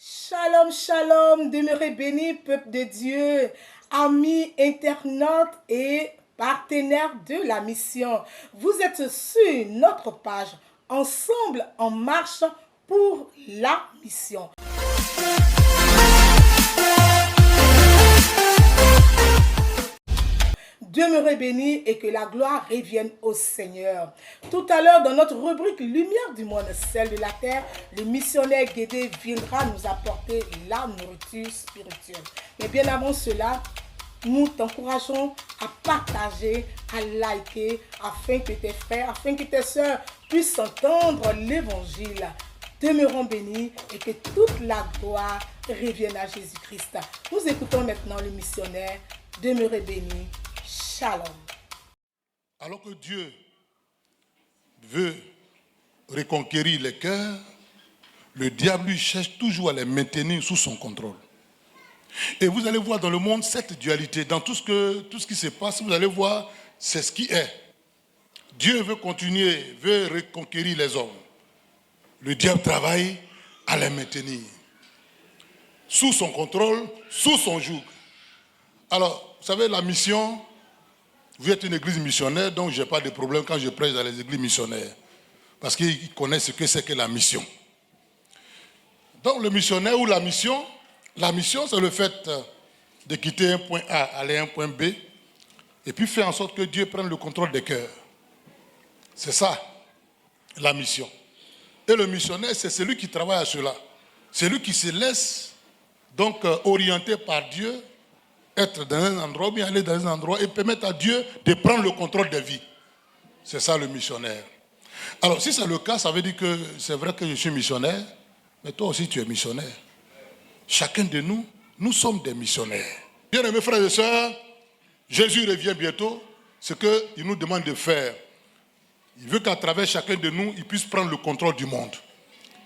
Shalom, shalom, demeurez bénis, peuple de Dieu, amis, internautes et partenaires de la mission. Vous êtes sur notre page Ensemble en marche pour la mission. Demeurez bénis et que la gloire revienne au Seigneur. Tout à l'heure, dans notre rubrique Lumière du monde, celle de la terre, le missionnaire Guédé viendra nous apporter la nourriture spirituelle. Mais bien avant cela, nous t'encourageons à partager, à liker, afin que tes frères, afin que tes sœurs puissent entendre l'évangile. Demeurons bénis et que toute la gloire revienne à Jésus-Christ. Nous écoutons maintenant le missionnaire. Demeurez bénis. Shalom. Alors que Dieu veut reconquérir les cœurs, le diable lui cherche toujours à les maintenir sous son contrôle. Et vous allez voir dans le monde cette dualité. Dans tout ce qui se passe, vous allez voir, c'est ce qui est. Dieu veut continuer, veut reconquérir les hommes. Le diable travaille à les maintenir sous son contrôle, sous son joug. Alors, vous savez, la mission, vous êtes une église missionnaire, donc je n'ai pas de problème quand je prêche dans les églises missionnaires. Parce qu'ils connaissent ce que c'est que la mission. Donc le missionnaire ou la mission, c'est le fait de quitter un point A, aller à un point B, et puis faire en sorte que Dieu prenne le contrôle des cœurs. C'est ça, la mission. Et le missionnaire, c'est celui qui travaille à cela. Celui qui se laisse donc orienter par Dieu, être dans un endroit, bien aller dans un endroit et permettre à Dieu de prendre le contrôle des vies. C'est ça le missionnaire. Alors si c'est le cas, ça veut dire que c'est vrai que je suis missionnaire, mais toi aussi tu es missionnaire. Chacun de nous, nous sommes des missionnaires. Bien-aimés frères et sœurs, Jésus revient bientôt. Ce qu'il nous demande de faire, il veut qu'à travers chacun de nous, il puisse prendre le contrôle du monde.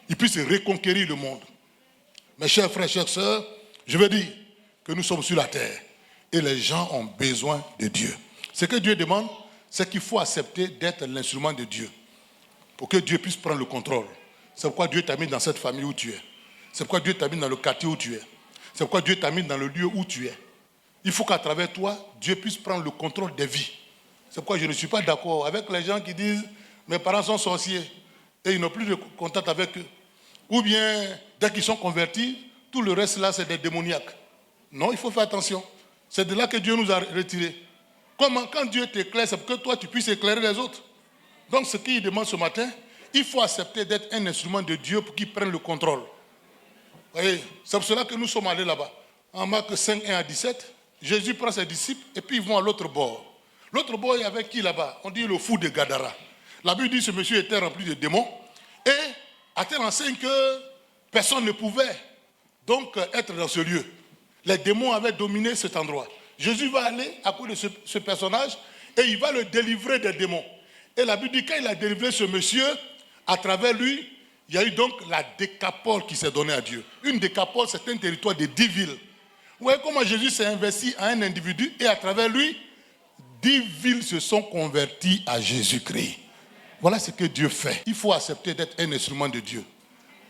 Il puisse reconquérir le monde. Mes chers frères, chères sœurs, je veux dire que nous sommes sur la terre et les gens ont besoin de Dieu. Ce que Dieu demande, c'est qu'il faut accepter d'être l'instrument de Dieu pour que Dieu puisse prendre le contrôle. C'est pourquoi Dieu t'a mis dans cette famille où tu es. C'est pourquoi Dieu t'a mis dans le quartier où tu es. C'est pourquoi Dieu t'a mis dans le lieu où tu es. Il faut qu'à travers toi, Dieu puisse prendre le contrôle des vies. C'est pourquoi je ne suis pas d'accord avec les gens qui disent « mes parents sont sorciers » et ils n'ont plus de contact avec eux. Ou bien, dès qu'ils sont convertis, tout le reste là, c'est des démoniaques. Non, il faut faire attention. C'est de là que Dieu nous a retirés. Quand Dieu t'éclaire, c'est pour que toi, tu puisses éclairer les autres. Donc, ce qu'il demande ce matin, il faut accepter d'être un instrument de Dieu pour qu'il prenne le contrôle. Vous voyez, c'est pour cela que nous sommes allés là-bas. En Marc 5, 1 à 17, Jésus prend ses disciples et puis ils vont à l'autre bord. L'autre bord, il y avait qui là-bas? On dit le fou de Gadara. La Bible dit que ce monsieur était rempli de démons et à tel enseigne que personne ne pouvait donc être dans ce lieu. Les démons avaient dominé cet endroit. Jésus va aller à cause de ce personnage et il va le délivrer des démons. Et la Bible dit quand il a délivré ce monsieur, à travers lui, il y a eu donc la décapole qui s'est donnée à Dieu. Une décapole, c'est un territoire de 10 villes. Vous voyez comment Jésus s'est investi à un individu et à travers lui, 10 villes se sont converties à Jésus-Christ. Voilà ce que Dieu fait. Il faut accepter d'être un instrument de Dieu.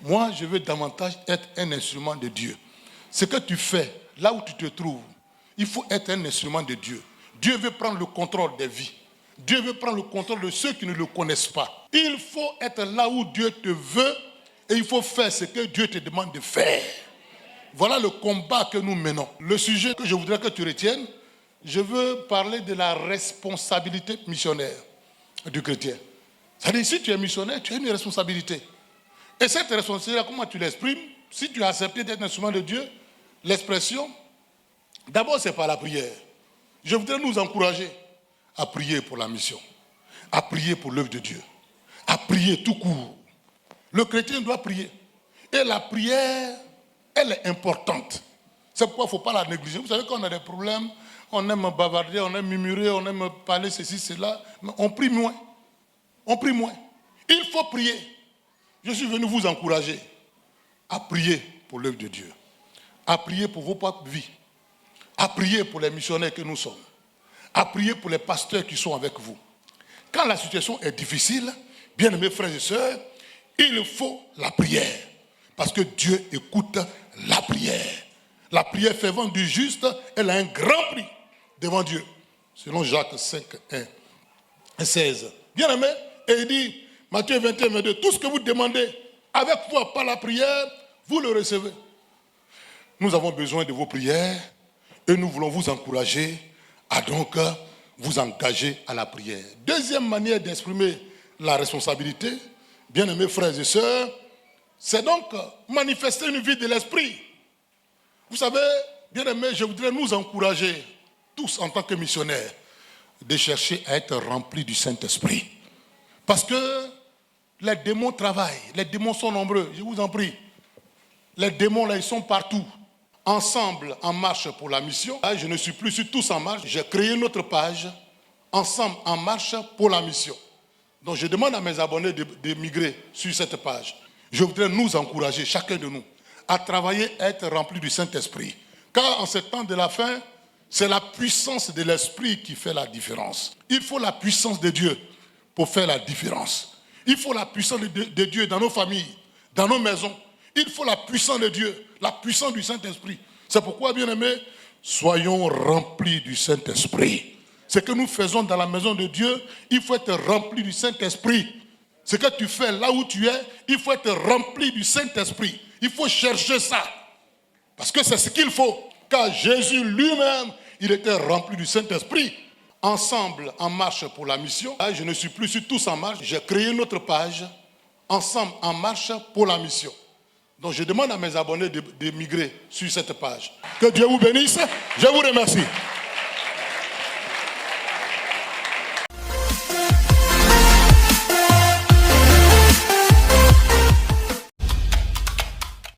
Moi, je veux davantage être un instrument de Dieu. Ce que tu fais, là où tu te trouves, il faut être un instrument de Dieu. Dieu veut prendre le contrôle des vies. Dieu veut prendre le contrôle de ceux qui ne le connaissent pas. Il faut être là où Dieu te veut et il faut faire ce que Dieu te demande de faire. Voilà le combat que nous menons. Le sujet que je voudrais que tu retiennes, je veux parler de la responsabilité missionnaire du chrétien. C'est-à-dire, si tu es missionnaire, tu as une responsabilité. Et cette responsabilité, comment tu l'exprimes? Si tu as accepté d'être un instrument de Dieu, l'expression, d'abord c'est par la prière. Je voudrais nous encourager à prier pour la mission, à prier pour l'œuvre de Dieu, à prier tout court. Le chrétien doit prier. Et la prière, elle est importante. C'est pourquoi il ne faut pas la négliger. Vous savez, quand on a des problèmes, on aime bavarder, on aime murmurer, on aime parler ceci, cela, mais on prie moins. On prie moins. Il faut prier. Je suis venu vous encourager à prier pour l'œuvre de Dieu, à prier pour vos propres vies, à prier pour les missionnaires que nous sommes, à prier pour les pasteurs qui sont avec vous. Quand la situation est difficile, bien-aimés frères et sœurs, il faut la prière. Parce que Dieu écoute la prière. La prière fervente du juste, elle a un grand prix devant Dieu. Selon Jacques 5, 1 et 16. Bien aimé, et il dit, Matthieu 21, 22, tout ce que vous demandez avec foi par la prière, vous le recevez. Nous avons besoin de vos prières et nous voulons vous encourager à donc vous engager à la prière. Deuxième manière d'exprimer la responsabilité, bien aimés frères et sœurs, c'est donc manifester une vie de l'esprit. Vous savez, bien aimés, je voudrais nous encourager, tous en tant que missionnaires, de chercher à être remplis du Saint-Esprit. Parce que les démons travaillent, les démons sont nombreux, je vous en prie. Les démons, là, ils sont partout. Ensemble, en marche pour la mission. Là, je ne suis plus sur Tous en marche. J'ai créé une autre page, Ensemble en marche pour la mission. Donc, je demande à mes abonnés de migrer sur cette page. Je voudrais nous encourager, chacun de nous, à travailler, à être remplis du Saint-Esprit. Car en ce temps de la fin, c'est la puissance de l'Esprit qui fait la différence. Il faut la puissance de Dieu pour faire la différence. Il faut la puissance de Dieu dans nos familles, dans nos maisons. Il faut la puissance de Dieu, la puissance du Saint-Esprit. C'est pourquoi, bien aimés, soyons remplis du Saint-Esprit. Ce que nous faisons dans la maison de Dieu, il faut être rempli du Saint-Esprit. Ce que tu fais là où tu es, il faut être rempli du Saint-Esprit. Il faut chercher ça. Parce que c'est ce qu'il faut. Car Jésus lui-même, il était rempli du Saint-Esprit. Ensemble en marche pour la mission. Là, je ne suis plus sur Tous en marche. J'ai créé une autre page, Ensemble en marche pour la mission. Donc je demande à mes abonnés de migrer sur cette page. Que Dieu vous bénisse. Je vous remercie.